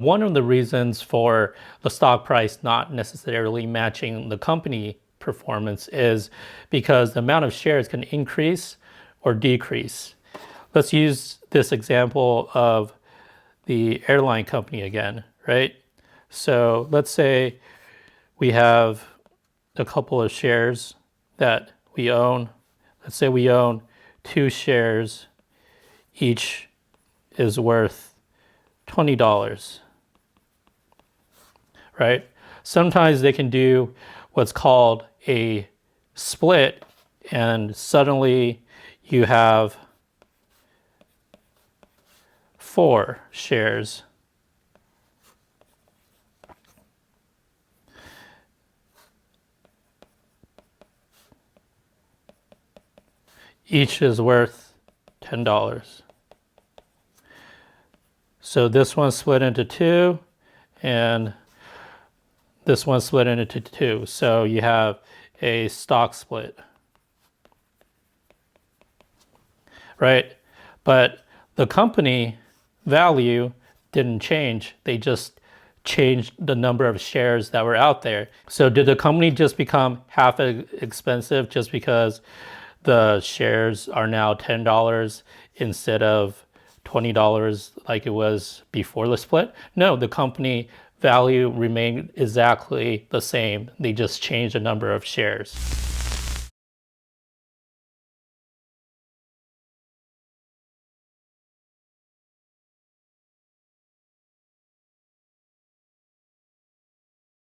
One of the reasons for the stock price not necessarily matching the company performance is because the amount of shares can increase or decrease. Let's use this example of the airline company again, right? So let's say we have a couple of shares that we own. Let's say we own 2 shares, each is worth $20, right? Sometimes they can do what's called a split, and suddenly you have 4 shares. Each is worth $10. So this one split into 2, and this one split into 2. So you have a stock split, right? But the company value didn't change. They just changed the number of shares that were out there. So did the company just become half expensive just because the shares are now $10 instead of $20 like it was before the split? No, the company value remained exactly the same. They just changed the number of shares.